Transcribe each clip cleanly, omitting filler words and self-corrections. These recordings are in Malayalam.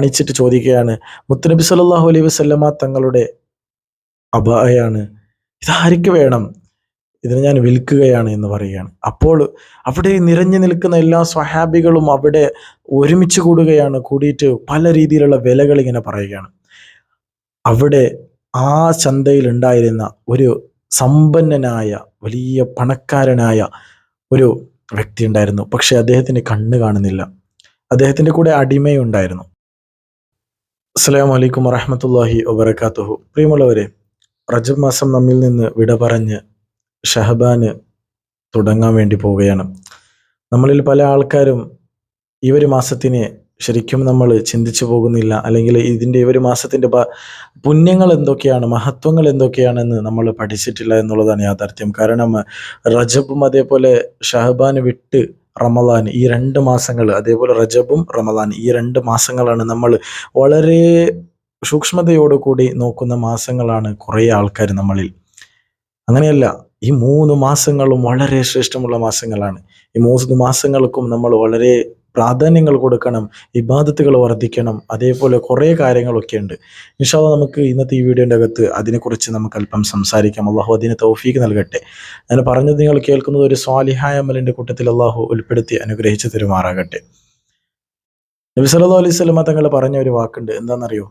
കാണിച്ചിട്ട് ചോദിക്കുകയാണ്, മുത്തുനബി സല്ലല്ലാഹു അലൈഹി വസല്ലമ തങ്ങളുടെ അബായയാണ്, ഇതാർക്ക് വേണം, ഇതിനെ ഞാൻ വിൽക്കുകയാണ് എന്ന് പറയുകയാണ്. അപ്പോൾ അവിടെ നിറഞ്ഞു നിൽക്കുന്ന എല്ലാ സ്വഹാബികളും അവിടെ ഒരുമിച്ച് കൂടുകയാണ്. കൂടിയിട്ട് പല രീതിയിലുള്ള വിലകൾ ഇങ്ങനെ പറയുകയാണ്. അവിടെ ആ ചന്തയിൽ ഉണ്ടായിരുന്ന ഒരു സമ്പന്നനായ വലിയ പണക്കാരനായ ഒരു വ്യക്തി ഉണ്ടായിരുന്നു. പക്ഷെ അദ്ദേഹത്തിന് കണ്ണ് കാണുന്നില്ല. അദ്ദേഹത്തിന്റെ കൂടെ അടിമയുണ്ടായിരുന്നു. അസ്സലാമു അലൈക്കും വറഹ്മത്തുള്ളാഹി വബറകാതുഹു. പ്രിയമുള്ളവരെ, റജബ് മാസം നമ്മിൽ നിന്ന് വിട പറഞ്ഞ് ഷഹബാന് തുടങ്ങാൻ വേണ്ടി പോവുകയാണ്. നമ്മളിൽ പല ആൾക്കാരും ഈ ഒരു മാസത്തിനെ ശരിക്കും നമ്മൾ ചിന്തിച്ചു പോകുന്നില്ല, അല്ലെങ്കിൽ ഇതിൻ്റെ ഈ ഒരു മാസത്തിൻ്റെ പുണ്യങ്ങൾ എന്തൊക്കെയാണ്, മഹത്വങ്ങൾ എന്തൊക്കെയാണെന്ന് നമ്മൾ പഠിച്ചിട്ടില്ല എന്നുള്ളതാണ് യാഥാർത്ഥ്യം. കാരണം റജബും അതേപോലെ ഷഹബാൻ വിട്ട് റമദാൻ, ഈ 2 മാസങ്ങൾ, അതേപോലെ റജബും റമദാൻ, ഈ 2 മാസങ്ങളാണ് നമ്മൾ വളരെ സൂക്ഷ്മതയോടുകൂടി നോക്കുന്ന മാസങ്ങളാണ് കുറേ ആൾക്കാർ നമ്മളിൽ. അങ്ങനെയല്ല, ഈ 3 മാസങ്ങളും വളരെ ശ്രേഷ്ഠമുള്ള മാസങ്ങളാണ്. ഈ 3 മാസങ്ങൾക്കും നമ്മൾ വളരെ പ്രാധാന്യങ്ങൾ കൊടുക്കണം, ഇബാദത്തുകൾ വർദ്ധിക്കണം, അതേപോലെ കുറേ കാര്യങ്ങളൊക്കെ ഉണ്ട്. ഇൻഷാ അല്ലാഹ് നമുക്ക് ഇന്നത്തെ ഈ വീഡിയോൻ്റെ അകത്ത് അതിനെക്കുറിച്ച് നമുക്ക് അല്പം സംസാരിക്കാം. അള്ളാഹു അതിന് തൗഫീക്ക് നൽകട്ടെ. ഞാൻ പറഞ്ഞത് നിങ്ങൾ കേൾക്കുന്നത് ഒരു സ്വാലിഹായ അമലിൻ്റെ കൂട്ടത്തിൽ അള്ളാഹു ഉൾപ്പെടുത്തി അനുഗ്രഹിച്ച് തരുമാറാകട്ടെ. നബി സല്ലല്ലാഹു അലൈഹി വസല്ലമ തങ്ങൾ പറഞ്ഞ ഒരു വാക്കുണ്ട്, എന്താണെന്നറിയോ?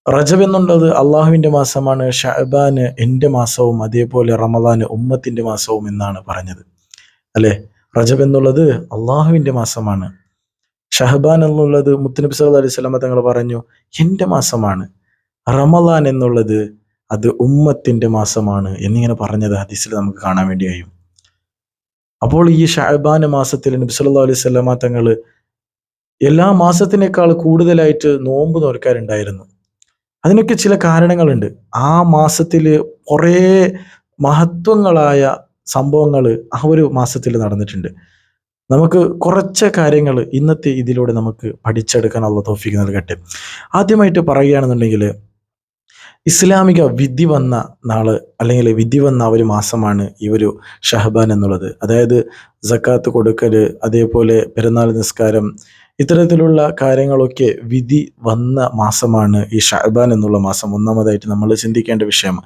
റജബ് എന്നുള്ളത് അള്ളാഹുവിൻ്റെ മാസമാണ്, ഷഅബാന് എൻ്റെ മാസവും, അതേപോലെ റമദാന് ഉമ്മത്തിൻ്റെ മാസവും എന്നാണ് പറഞ്ഞത്, അല്ലേ? റജബ് എന്നുള്ളത് അള്ളാഹുവിൻ്റെ മാസമാണ്, ഷഹബാൻ എന്നുള്ളത് മുത്തുനബി സല്ലല്ലാഹു അലൈഹി വസല്ലമ തങ്ങൾ പറഞ്ഞു എൻ്റെ മാസമാണ്, റമദാൻ എന്നുള്ളത് അത് ഉമ്മത്തിൻ്റെ മാസമാണ് എന്നിങ്ങനെ പറഞ്ഞത് ഹദീസിൽ നമുക്ക് കാണാൻ വേണ്ടി കഴിയും. അപ്പോൾ ഈ ഷഅബാൻ മാസത്തിൽ നബി സല്ലല്ലാഹു അലൈഹി വസല്ലമ തങ്ങൾ എല്ലാ മാസത്തിനേക്കാൾ കൂടുതലായിട്ട് നോമ്പ് നോൽക്കാറുണ്ടായിരുന്നു. അതിനൊക്കെ ചില കാരണങ്ങളുണ്ട്. ആ മാസത്തിൽ കുറേ മഹത്വങ്ങളായ സംഭവങ്ങൾ ആ ഒരു മാസത്തിൽ നടന്നിട്ടുണ്ട്. നമുക്ക് കുറച്ച് കാര്യങ്ങൾ ഇന്നത്തെ ഇതിലൂടെ നമുക്ക് പഠിച്ചെടുക്കാൻ അല്ലാഹു തൗഫീഖ് നൽകട്ടെ. ആദ്യമായിട്ട് പറയുകയാണെന്നുണ്ടെങ്കിൽ, ഇസ്ലാമിക വിധി വന്ന നാള്, അല്ലെങ്കിൽ വിധി വന്ന ഒരു മാസമാണ് ഈ ഒരു ഷഹബാൻ എന്നുള്ളത്. അതായത് സക്കാത്ത് കൊടുക്കൽ, അതേപോലെ പെരുന്നാൾ നിസ്കാരം, ഇത്തരത്തിലുള്ള കാര്യങ്ങളൊക്കെ വിധി വന്ന മാസമാണ് ഈ ഷഅബാൻ എന്നുള്ള മാസം. ഒന്നാമതായിട്ട് നമ്മൾ ചിന്തിക്കേണ്ട വിഷയം.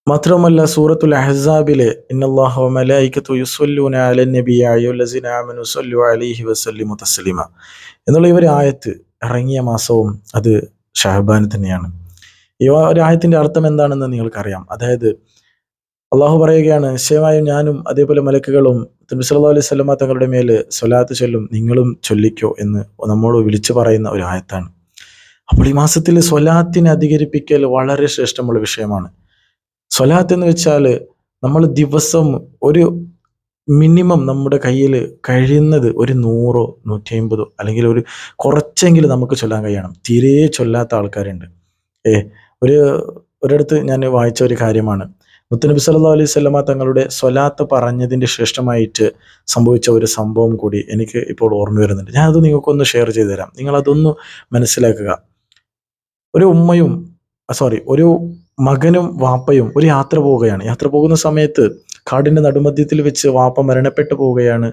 മാത്രമല്ല, സൂറത്തുൽ അഹ്സാബിലെ ഇന്നല്ലാഹ വ മലായികതു യുസല്ലൂന അലൻ നബി യാ അയ്യുഹല്ലസീന ആമനു സ്വല്ലു അലൈഹി വസല്ലിമു തസ്ലീമ എന്നുള്ള ഈ ഒരു ആയത്ത് ഇറങ്ങിയ മാസവും അത് ഷഅബാൻ തന്നെയാണ്. ഈ ഒരു ആയത്തിന്റെ അർത്ഥം എന്താണെന്ന് നിങ്ങൾക്കറിയാം. അതായത് അള്ളാഹു പറയുകയാണ്, നിശ്ചയമായും ഞാനും അതേപോലെ മലക്കുകളും നബി സല്ലല്ലാഹു അലൈഹി വസല്ലമ തങ്ങളുടെ മേൽ സ്വലാത്ത് ചൊല്ലും, നിങ്ങളും ചൊല്ലിക്കോ എന്ന് നമ്മോട് വിളിച്ചു പറയുന്ന ഒരു ആയത്താണ്. അപ്പോൾ ഈ മാസത്തിൽ സ്വലാത്തിനെ അധികരിപ്പിക്കൽ വളരെ ശ്രേഷ്ഠമുള്ള വിഷയമാണ്. സ്വലാത്ത് എന്ന് വെച്ചാൽ നമ്മൾ ദിവസം ഒരു മിനിമം നമ്മുടെ കയ്യിൽ കഴിയുന്നത് ഒരു 100 150 അല്ലെങ്കിൽ ഒരു കുറച്ചെങ്കിലും നമുക്ക് ചൊല്ലാൻ കഴിയണം. തീരെ ചൊല്ലാത്ത ആൾക്കാരുണ്ട്. ഒരു ഒരിടത്ത് ഞാൻ വായിച്ച ഒരു കാര്യമാണ്, മുത്തുനബി സല്ലല്ലാഹു അലൈഹി വസല്ലമ തങ്ങളുടെ സ്വലാത്ത് പറഞ്ഞതിൻ്റെ ശ്രേഷ്ഠമായിട്ട് സംഭവിച്ച ഒരു സംഭവം കൂടി എനിക്ക് ഇപ്പോൾ ഓർമ്മ വരുന്നുണ്ട്. ഞാൻ അത് നിങ്ങൾക്കൊന്ന് ഷെയർ ചെയ്തു തരാം, നിങ്ങളതൊന്ന് മനസ്സിലാക്കുക. ഒരു മകനും വാപ്പയും ഒരു യാത്ര പോവുകയാണ്. യാത്ര പോകുന്ന സമയത്ത് കാടിൻ്റെ നടുമധ്യത്തിൽ വെച്ച് വാപ്പ മരണപ്പെട്ടു പോവുകയാണ്.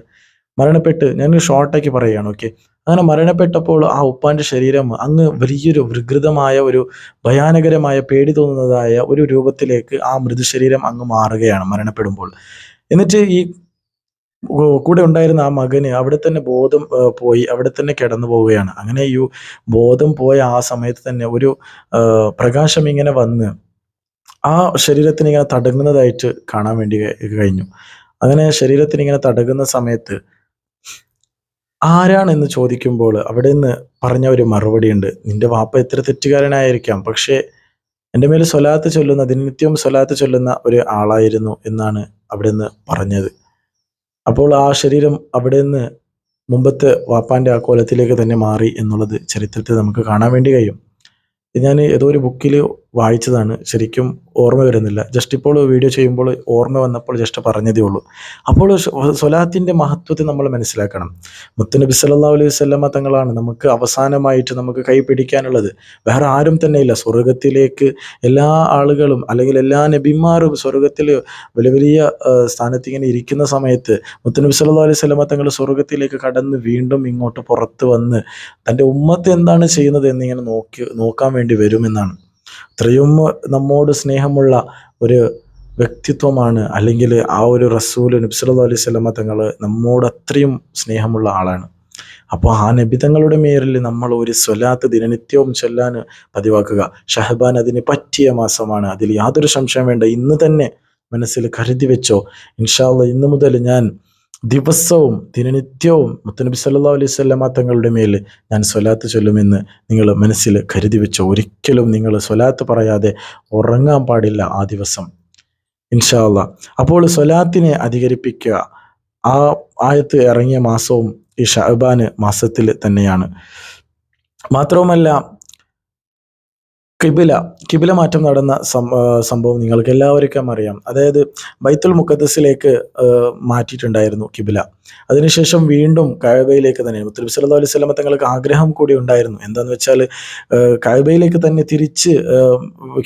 ഞാൻ ഷോർട്ടാക്കി പറയുകയാണ്, ഓക്കെ. അങ്ങനെ മരണപ്പെട്ടപ്പോൾ ആ ഉപ്പാന്റെ ശരീരം അങ്ങ് വലിയൊരു വികൃതമായ, ഒരു ഭയാനകരമായ, പേടി തോന്നുന്നതായ ഒരു രൂപത്തിലേക്ക് ആ മൃതശരീരം അങ്ങ് മാറുകയാണ് മരണപ്പെടുമ്പോൾ. എന്നിട്ട് ഈ കൂടെ ഉണ്ടായിരുന്ന ആ മകന് അവിടെ തന്നെ ബോധം പോയി അവിടെ തന്നെ കിടന്നു പോവുകയാണ്. അങ്ങനെ ഈ ബോധം പോയ ആ സമയത്ത് തന്നെ ഒരു പ്രകാശം ഇങ്ങനെ വന്ന് ആ ശരീരത്തിന് ഇങ്ങനെ തടങ്ങുന്നതായിട്ട് കാണാൻ വേണ്ടി കഴിഞ്ഞു. അങ്ങനെ ശരീരത്തിന് ഇങ്ങനെ തടകുന്ന സമയത്ത് ആരാണെന്ന് ചോദിക്കുമ്പോൾ അവിടെ നിന്ന് പറഞ്ഞ ഒരു മറുപടി ഉണ്ട്, നിന്റെ വാപ്പ എത്ര തെറ്റുകാരനായിരിക്കാം, പക്ഷേ എൻ്റെ മേൽ സ്വലാത്ത് ചൊല്ലുന്ന, നിത്യവും സ്വലാത്ത് ചൊല്ലുന്ന ഒരു ആളായിരുന്നു എന്നാണ് അവിടെ നിന്ന് പറഞ്ഞത്. അപ്പോൾ ആ ശരീരം അവിടെ നിന്ന് മുമ്പത്തെ വാപ്പാന്റെ ആ കോലത്തിലേക്ക് തന്നെ മാറി എന്നുള്ളത് ചരിത്രത്തിൽ നമുക്ക് കാണാൻ വേണ്ടി കഴിയും. ഞാൻ ഏതോ ഒരു ബുക്കിൽ വായിച്ചതാണ്, ശരിക്കും ഓർമ്മ വരുന്നില്ല. ജസ്റ്റ് ഇപ്പോൾ വീഡിയോ ചെയ്യുമ്പോൾ ഓർമ്മ വന്നപ്പോൾ ജസ്റ്റ് പറഞ്ഞതേ ഉള്ളൂ. അപ്പോൾ സ്വലാത്തിൻ്റെ മഹത്വത്തെ നമ്മൾ മനസ്സിലാക്കണം. മുത്തുനബി സല്ലല്ലാഹു അലൈഹി വസല്ലമ തങ്ങളാണ് നമുക്ക് അവസാനമായിട്ട് നമുക്ക് കൈ പിടിക്കാനുള്ളത്. വേറെ ആരും തന്നെ ഇല്ല. സ്വർഗത്തിലേക്ക് എല്ലാ ആളുകളും അല്ലെങ്കിൽ എല്ലാ നബിമാരും സ്വർഗത്തിൽ വലിയ വലിയ സ്ഥാനത്ത് ഇങ്ങനെ ഇരിക്കുന്ന സമയത്ത് മുത്തുനബി സല്ലല്ലാഹു അലൈഹി വസല്ലമ തങ്ങൾ സ്വർഗത്തിലേക്ക് കടന്ന് വീണ്ടും ഇങ്ങോട്ട് പുറത്ത് വന്ന് തൻ്റെ ഉമ്മത്ത് എന്താണ് ചെയ്യുന്നത് എന്നിങ്ങനെ നോക്കാൻ വേണ്ടി വരുമെന്നാണ്. അത്രയും നമ്മോട് സ്നേഹമുള്ള ഒരു വ്യക്തിത്വമാണ്, അല്ലെങ്കിൽ ആ ഒരു റസൂൽ നബി സല്ലല്ലാഹു അലൈഹി വസല്ലമ തങ്ങൾ നമ്മോട് അത്രയും സ്നേഹമുള്ള ആളാണ്. അപ്പോൾ ആ നബി തങ്ങളുടെ മേലിൽ നമ്മൾ ഒരു സ്വലാത്ത് ദിനനിത്യവും ചൊല്ലാൻ പതിവാക്കുക. ഷഹബാൻ അതിന് പറ്റിയ മാസമാണ്, അതിൽ യാതൊരു സംശയം വേണ്ട. ഇന്ന് തന്നെ മനസ്സിൽ കരുതി വെച്ചോ, ഇൻഷാ അല്ലാഹ് ഇന്ന് മുതൽ ഞാൻ ദിവസവും ദിനനിത്യവും മുത്തുനബി സല്ലല്ലാഹു അലൈഹി വസല്ലമ തങ്ങളുടെ മേൽ ഞാൻ സ്വലാത്ത് ചൊല്ലുമെന്ന് നിങ്ങൾ മനസ്സിൽ കരുതി വെച്ചോ. ഒരിക്കലും നിങ്ങൾ സ്വലാത്ത് പറയാതെ ഉറങ്ങാൻ പാടില്ല ആ ദിവസം, ഇൻഷാ അല്ലാഹ്. അപ്പോൾ സ്വലാത്തിനെ അധികരിപ്പിക്കുക. ആ ആയത്ത് ഇറങ്ങിയ മാസവും ഈ ഷഅബാൻ മാസത്തിൽ തന്നെയാണ്. മാത്രവുമല്ല, കിബില മാറ്റം നടന്ന സംഭവം നിങ്ങൾക്ക് എല്ലാവർക്കും അറിയാം. അതായത് ബൈത്തുൽ മുഖദ്ദസിലേക്ക് മാറ്റിയിട്ടുണ്ടായിരുന്നു കിബില. അതിനുശേഷം വീണ്ടും കഅബയിലേക്ക് തന്നെ മുത്തനബി സല്ലല്ലാഹു അലൈഹി വസല്ലം തങ്ങൾക്ക് ആഗ്രഹം കൂടി ഉണ്ടായിരുന്നു. എന്താന്ന് വെച്ചാൽ കഅബയിലേക്ക് തന്നെ തിരിച്ച്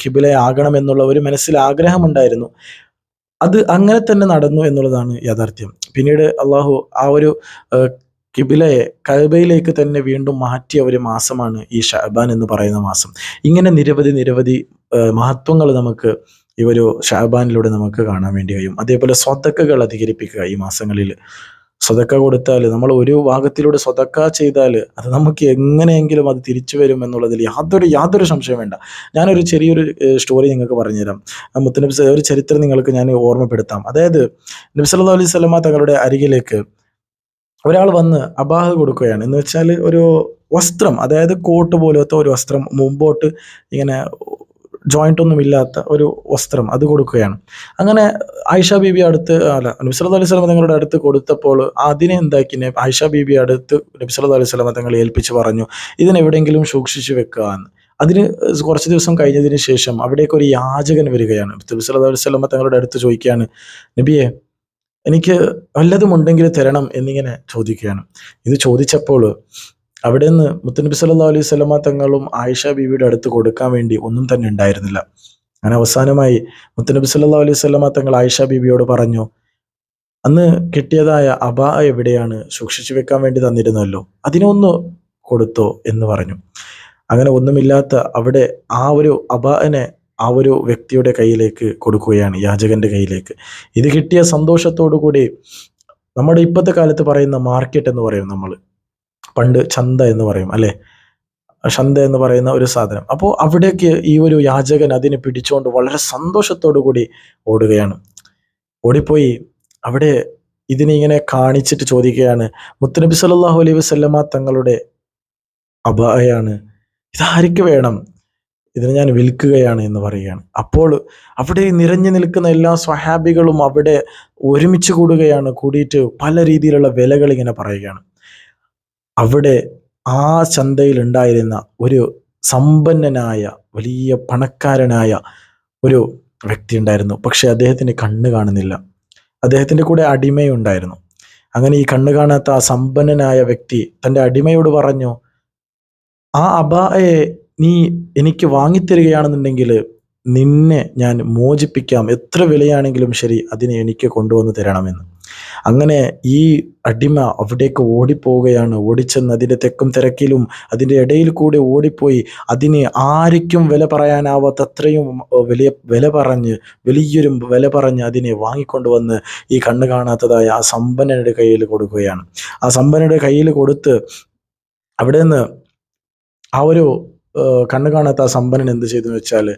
കിബില ആകണം എന്നുള്ള ഒരു മനസ്സിൽ ആഗ്രഹമുണ്ടായിരുന്നു. അത് അങ്ങനെ തന്നെ നടന്നു എന്നുള്ളതാണ് യാഥാർത്ഥ്യം. പിന്നീട് അള്ളാഹു ആ ഒരു കിബിലയെ കഅബയിലേക്ക് തന്നെ വീണ്ടും മാറ്റിയ ഒരു മാസമാണ് ഈ ഷഅബാൻ എന്ന് പറയുന്ന മാസം. ഇങ്ങനെ നിരവധി നിരവധി മഹത്വങ്ങൾ നമുക്ക് ഈ ഒരു ഷഅബാനിലൂടെ നമുക്ക് കാണാൻ വേണ്ടി കഴിയും. അതേപോലെ സ്വതക്കകൾ അധികരിപ്പിക്കുക. ഈ മാസങ്ങളിൽ സ്വതക്ക കൊടുത്താൽ, നമ്മൾ ഒരു ഭാഗത്തിലൂടെ സ്വതക്ക ചെയ്താൽ അത് നമുക്ക് എങ്ങനെയെങ്കിലും അത് തിരിച്ചു വരും എന്നുള്ളതിൽ യാതൊരു സംശയം വേണ്ട. ഞാനൊരു ചെറിയൊരു സ്റ്റോറി നിങ്ങൾക്ക് പറഞ്ഞുതരാം. മുത്തനബി ഒരു ചരിത്രം നിങ്ങൾക്ക് ഞാൻ ഓർമ്മപ്പെടുത്താം. അതായത് നബി സല്ലല്ലാഹു അലൈഹി വസല്ലമ തങ്ങളുടെ അരികിലേക്ക് ഒരാൾ വന്ന് അബാഹ കൊടുക്കുകയാണ്. എന്ന് വെച്ചാൽ ഒരു വസ്ത്രം, അതായത് കോട്ട് പോലത്തെ ഒരു വസ്ത്രം, മുമ്പോട്ട് ഇങ്ങനെ ജോയിന്റ് ഒന്നും ഇല്ലാത്ത ഒരു വസ്ത്രം, അത് കൊടുക്കുകയാണ്. അങ്ങനെ ആയിഷ ബീബി അടുത്ത് നബി സല്ലല്ലാഹു അലൈഹി വസല്ലം തങ്ങളുടെ അടുത്ത് കൊടുത്തപ്പോൾ അതിനെ എന്താക്കി, ആയിഷ ബീബി അടുത്ത് നബി സല്ലല്ലാഹു അലൈഹി വസല്ലം തങ്ങളെ ഏൽപ്പിച്ച് പറഞ്ഞു, ഇതിനെവിടെയെങ്കിലും സൂക്ഷിച്ചു വെക്കുക എന്ന്. അതിന് കുറച്ച് ദിവസം കഴിഞ്ഞതിന് ശേഷം അവിടേക്ക് ഒരു യാചകൻ വരികയാണ്. നബി സല്ലല്ലാഹു അലൈഹി വസല്ലം തങ്ങളുടെ അടുത്ത് ചോദിക്കുകയാണ്, നബിയെ, എനിക്ക് വല്ലതും ഉണ്ടെങ്കിൽ തരണം എന്നിങ്ങനെ ചോദിക്കുകയാണ്. ഇത് ചോദിച്ചപ്പോൾ അവിടെ നിന്ന് മുത്തുനബി സല്ലല്ലാഹു അലൈഹി വസല്ലമ തങ്ങളും ആയിഷ ബീവിയുടെ അടുത്ത് കൊടുക്കാൻ വേണ്ടി ഒന്നും തന്നെ ഉണ്ടായിരുന്നില്ല. അങ്ങനെ അവസാനമായി മുത്തുനബി സല്ലല്ലാഹു അലൈഹി വസല്ലമ തങ്ങൾ ആയിഷ ബീവിയോട് പറഞ്ഞു, അന്ന് കിട്ടിയതായ അബാ എവിടെയാണ്? സൂക്ഷിച്ചു വെക്കാൻ വേണ്ടി തന്നിരുന്നല്ലോ, അതിനൊന്ന് കൊടുത്തോ എന്ന് പറഞ്ഞു. അങ്ങനെ ഒന്നുമില്ലാത്ത അവിടെ ആ ഒരു അബാനെ ആ ഒരു വ്യക്തിയുടെ കയ്യിലേക്ക് കൊടുക്കുകയാണ്, യാചകന്റെ കയ്യിലേക്ക്. ഇത് കിട്ടിയ സന്തോഷത്തോടു കൂടി നമ്മുടെ ഇപ്പോഴത്തെ കാലത്ത് പറയുന്ന മാർക്കറ്റ് എന്ന് പറയും, നമ്മൾ പണ്ട് ചന്ത എന്ന് പറയും അല്ലെ, ചന്ത എന്ന് പറയുന്ന ഒരു സാധനം. അപ്പോൾ അവിടേക്ക് ഈ ഒരു യാചകൻ അതിനെ പിടിച്ചുകൊണ്ട് വളരെ സന്തോഷത്തോടു കൂടി ഓടുകയാണ്. ഓടിപ്പോയി അവിടെ ഇതിനെ ഇങ്ങനെ കാണിച്ചിട്ട് ചോദിക്കുകയാണ്, മുത്തുനബി സല്ലല്ലാഹു അലൈഹി വസല്ലമ തങ്ങളുടെ അബായാണ്, ഇതാർക്ക് വേണം? ഇതിനെ ഞാൻ വിൽക്കുകയാണ് എന്ന് പറയുകയാണ്. അപ്പോൾ അവിടെ നിറഞ്ഞു നിൽക്കുന്ന എല്ലാ സ്വഹാബികളും അവിടെ ഒരുമിച്ച് കൂടുകയാണ്. കൂടിയിട്ട് പല രീതിയിലുള്ള വിലകൾ ഇങ്ങനെ പറയുകയാണ്. അവിടെ ആ ചന്തയിൽ ഉണ്ടായിരുന്ന ഒരു സമ്പന്നനായ വലിയ പണക്കാരനായ ഒരു വ്യക്തി ഉണ്ടായിരുന്നു. പക്ഷെ അദ്ദേഹത്തിന് കണ്ണ് കാണുന്നില്ല. അദ്ദേഹത്തിൻ്റെ കൂടെ അടിമയുണ്ടായിരുന്നു. അങ്ങനെ ഈ കണ്ണ് കാണാത്ത ആ സമ്പന്നനായ വ്യക്തി തൻ്റെ അടിമയോട് പറഞ്ഞു, ആ അബായെ നീ എനിക്ക് വാങ്ങിത്തരികയാണെന്നുണ്ടെങ്കിൽ നിന്നെ ഞാൻ മോചിപ്പിക്കാം, എത്ര വിലയാണെങ്കിലും ശരി അതിനെ എനിക്ക് കൊണ്ടുവന്ന് തരണമെന്ന്. അങ്ങനെ ഈ അടിമ അവിടേക്ക് ഓടിപ്പോവുകയാണ്. ഓടിച്ചെന്ന് അതിൻ്റെ തെക്കും തിരക്കിലും അതിൻ്റെ ഇടയിൽ കൂടെ ഓടിപ്പോയി അതിന് ആർക്കും വില പറയാനാവാത്തത്രയും വലിയൊരു വില പറഞ്ഞ് അതിനെ വാങ്ങിക്കൊണ്ടുവന്ന് ഈ കണ്ണ് കാണാത്തതായ ആ സമ്പന്നയുടെ കയ്യിൽ കൊടുക്കുകയാണ്. ആ സമ്പന്നയുടെ കയ്യിൽ കൊടുത്ത് അവിടെ നിന്ന് ആ ഒരു കണ്ണ് കാണാത്ത ആ സമ്പന്നൻ എന്ത് ചെയ്തു വെച്ചാൽ,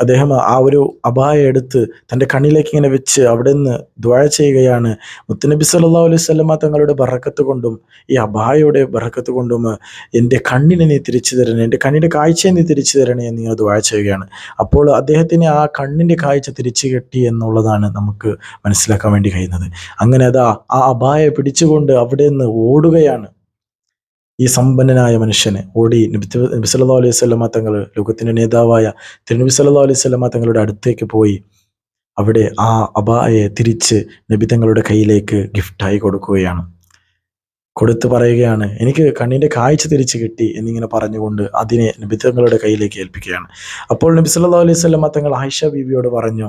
അദ്ദേഹം ആ ഒരു അബായ എടുത്ത് തൻ്റെ കണ്ണിലേക്ക് ഇങ്ങനെ വെച്ച് അവിടെ നിന്ന് ദുആ ചെയ്യുകയാണ്, മുത്തുനബി സല്ലല്ലാഹു അലൈഹി വസല്ലമ തങ്ങളുടെ ബറക്കത്ത് കൊണ്ടും ഈ അബായയുടെ ബറക്കത്ത് കൊണ്ടും എൻ്റെ കണ്ണിനെ നീ തിരിച്ചു തരണേ, എൻ്റെ കണ്ണിൻ്റെ കാഴ്ചയെ നീ തിരിച്ചു തരണേ എന്ന് ഇങ്ങനെ ദുആ ചെയ്യുകയാണ്. അപ്പോൾ അദ്ദേഹത്തിന് ആ കണ്ണിൻ്റെ കാഴ്ച തിരിച്ചു കിട്ടി എന്നുള്ളതാണ് നമുക്ക് മനസ്സിലാക്കാൻ വേണ്ടി കഴിയുന്നത്. അങ്ങനെ അതാ ആ അബായ പിടിച്ചുകൊണ്ട് അവിടെ നിന്ന് ഓടുകയാണ്. ഈ സമ്പന്നനായ മനുഷ്യന് ഓടി നബി സല്ലല്ലാഹു അലൈഹി വസല്ലമ തങ്ങൾ, ലോകത്തിന്റെ നേതാവായ തിരുനബി സല്ലല്ലാഹു അലൈഹി വസല്ലമ തങ്ങളുടെ അടുത്തേക്ക് പോയി അവിടെ ആ അബായെ തിരിച്ച് നബി തങ്ങളുടെ കയ്യിലേക്ക് ഗിഫ്റ്റായി കൊടുക്കുകയാണ്. കൊടുത്ത് പറയുകയാണ്, എനിക്ക് കണ്ണിന്റെ കാഴ്ച തിരിച്ചു കിട്ടി എന്നിങ്ങനെ പറഞ്ഞുകൊണ്ട് അതിനെ നബി തങ്ങളുടെ കയ്യിലേക്ക് ഏൽപ്പിക്കുകയാണ്. അപ്പോൾ നബി സല്ലല്ലാഹു അലൈഹി വസല്ലമ തങ്ങൾ ആയിഷ ബീവിയോട് പറഞ്ഞു,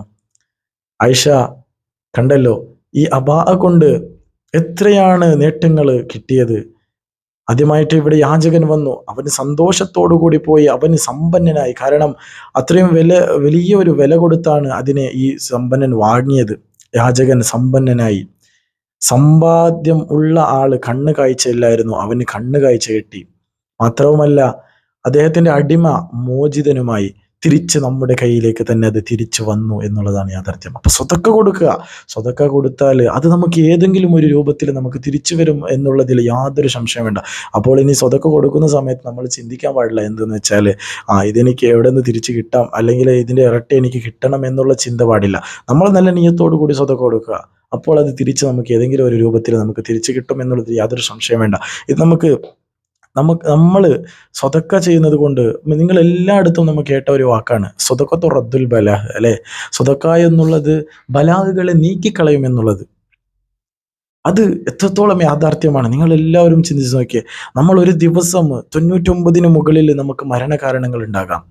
ആയിഷ, കണ്ടല്ലോ, ഈ അബാ കൊണ്ട് എത്രയാണ് നേട്ടങ്ങൾ കിട്ടിയത്. ആദ്യമായിട്ട് ഇവിടെ യാചകൻ വന്നു, അവന് സന്തോഷത്തോടു കൂടി പോയി, അവന് സമ്പന്നനായി. കാരണം അത്രയും വലിയൊരു വില കൊടുത്താണ് അതിനെ ഈ സമ്പന്നൻ വാങ്ങിയത്. യാചകൻ സമ്പന്നനായി. സമ്പാദ്യം ഉള്ള ആള് കണ്ണ് കാഴ്ചയില്ലായിരുന്നു, അവന് കണ്ണ് കാഴ്ച കിട്ടി. മാത്രവുമല്ല, അദ്ദേഹത്തിന്റെ അടിമ മോചിതനുമായി. തിരിച്ച് നമ്മുടെ കയ്യിലേക്ക് തന്നെ അത് തിരിച്ചു വന്നു എന്നുള്ളതാണ് യാഥാർത്ഥ്യം. അപ്പൊ സ്വതക്ക കൊടുക്കുക. സ്വതക്ക കൊടുത്താൽ അത് നമുക്ക് ഏതെങ്കിലും ഒരു രൂപത്തിൽ നമുക്ക് തിരിച്ചു വരും എന്നുള്ളതിൽ യാതൊരു സംശയം വേണ്ട. അപ്പോൾ ഇനി സ്വതക്ക കൊടുക്കുന്ന സമയത്ത് നമ്മൾ ചിന്തിക്കാൻ പാടില്ല എന്തെന്ന് വെച്ചാൽ, ഇതെനിക്ക് എവിടെ നിന്ന് തിരിച്ചു കിട്ടാം, അല്ലെങ്കിൽ ഇതിന്റെ ഇരട്ടി എനിക്ക് കിട്ടണം എന്നുള്ള ചിന്ത പാടില്ല. നമ്മൾ നല്ല നിയത്തോടു കൂടി സ്വതക്ക കൊടുക്കുക. അപ്പോൾ അത് തിരിച്ച് നമുക്ക് ഏതെങ്കിലും ഒരു രൂപത്തിൽ നമുക്ക് തിരിച്ചു കിട്ടും എന്നുള്ളതിൽ യാതൊരു സംശയം വേണ്ട. ഇത് നമ്മൾ സ്വതക്ക ചെയ്യുന്നത് കൊണ്ട്, നിങ്ങൾ എല്ലായിടത്തും നമ്മൾ കേട്ട ഒരു വാക്കാണ് സ്വതക്കത്തു റദ്ദുൽ ബലാഹ്, അല്ലെ? സ്വതക്ക എന്നുള്ളത് ബലാഹുകളെ നീക്കിക്കളയും എന്നുള്ളത്. അത് എത്രത്തോളം യാഥാർത്ഥ്യമാണ് നിങ്ങൾ എല്ലാവരും ചിന്തിച്ച് നോക്കിയേ. നമ്മൾ ഒരു ദിവസം 99 മുകളിൽ നമുക്ക് മരണകാരണങ്ങൾ ഉണ്ടാകാം.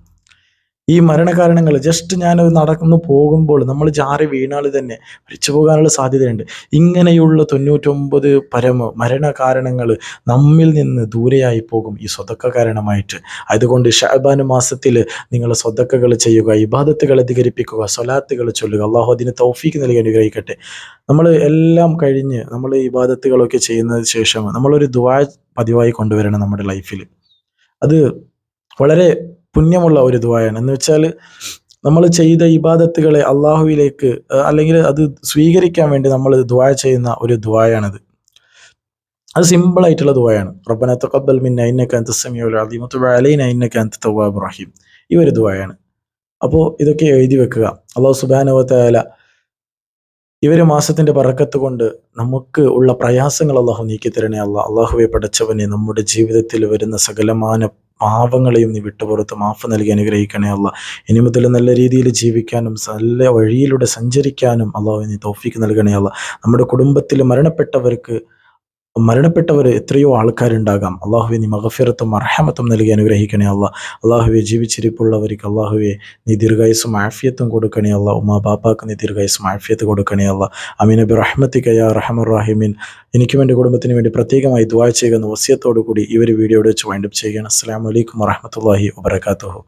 ഈ മരണകാരണങ്ങൾ ജസ്റ്റ് ഞാൻ നടന്നു പോകുമ്പോൾ നമ്മൾ ചാറി വീണാൽ തന്നെ മരിച്ചു പോകാനുള്ള സാധ്യതയുണ്ട്. ഇങ്ങനെയുള്ള 99 മരണകാരണങ്ങൾ നമ്മിൽ നിന്ന് ദൂരെയായി പോകും ഈ സ്വതക്ക കാരണമായിട്ട്. അതുകൊണ്ട് ശഅബാൻ മാസത്തിൽ നിങ്ങൾ സ്വതക്കകൾ ചെയ്യുക, ഇബാദത്തുകൾ അധികരിപ്പിക്കുക, സ്വലാത്തുകൾ ചൊല്ലുക. അള്ളാഹു അതിന് തൗഫീക്ക് നൽകി അനുഗ്രഹിക്കട്ടെ. നമ്മൾ എല്ലാം കഴിഞ്ഞ് നമ്മൾ ഇബാദത്തുകളൊക്കെ ചെയ്യുന്നതിന് ശേഷം നമ്മളൊരു ദുആ പതിവായി കൊണ്ടുവരണം നമ്മുടെ ലൈഫിൽ. അത് വളരെ പുണ്യമുള്ള ഒരു ദുആയാണ്. എന്ന് വെച്ചാൽ നമ്മൾ ചെയ്ത ഇബാദത്തുകളെ അള്ളാഹുവിലേക്ക്, അല്ലെങ്കിൽ അത് സ്വീകരിക്കാൻ വേണ്ടി നമ്മൾ ദുആ ചെയ്യുന്ന ഒരു ദുആയാണത്. അത് സിമ്പിൾ ആയിട്ടുള്ള ദുആയാണ്. റബ്ബനാ തഖബ്ബൽ മിന്നാ ഇന്നക അൻതസ് സമീഉൽ അലീം വതുബ് അലൈനാ ഇന്നക അൻത തവ്വാബുർ റഹീം. ഈ ഒരു ദുആയാണ്. അപ്പോൾ ഇതൊക്കെ എഴുതി വെക്കുക. അല്ലാഹു സുബ്ഹാനഹു വ തആല ഇവര് മാസത്തിന്റെ ബറക്കത്ത് കൊണ്ട് നമുക്ക് ഉള്ള പ്രയാസങ്ങൾ അള്ളാഹു നീക്കി തരണേ അല്ലാ. അള്ളാഹുവെ പടച്ചവനെ, നമ്മുടെ ജീവിതത്തിൽ വരുന്ന സകലമാന പാവങ്ങളെയും നീ വിട്ടുപുറത്ത് മാഫ് നൽകി അനുഗ്രഹിക്കണേ അല്ലാ. ഇനി മുതൽ നല്ല രീതിയിൽ ജീവിക്കാനും നല്ല വഴിയിലൂടെ സഞ്ചരിക്കാനും അള്ളാഹു നീ തൗഫീക്ക് നൽകണേ അല്ലാ. നമ്മുടെ കുടുംബത്തിൽ മരണപ്പെട്ടവർ എത്രയോ ആൾക്കാരുണ്ടാകാം. അള്ളാഹുവെ നീ മഗ്ഫിറത്തും മർഹമത്തും നൽകി അനുഗ്രഹിക്കണേ അല്ലാ. അള്ളാഹുവെ ജീവിച്ചിരിപ്പുള്ളവർക്ക് അള്ളാഹുവെ നീ ദീർഘായുസ്സും ആഫിയത്തും കൊടുക്കണേ അല്ലാ. ഉമ്മാ ബാപ്പാക്ക് നീ ദീർഘായുസ്സും ആഫിയത്ത് കൊടുക്കണേ അല്ലാ. അമീൻ ബിറഹ്മതിക യാ അർഹമർ റഹീമീൻ. എനിക്കും എൻ്റെ കുടുംബത്തിന് വേണ്ടി പ്രത്യേകമായി ദുആ ചെയ്യുന്ന വസിയത്തോടു കൂടി ഈ ഒരു വീഡിയോയുടെ വെച്ച് വൈൻഡപ്പ് ചെയ്യുകയാണ്. അസ്സലാമു അലൈക്കും വറഹ്മത്തുള്ളാഹി വബറകാതുഹു.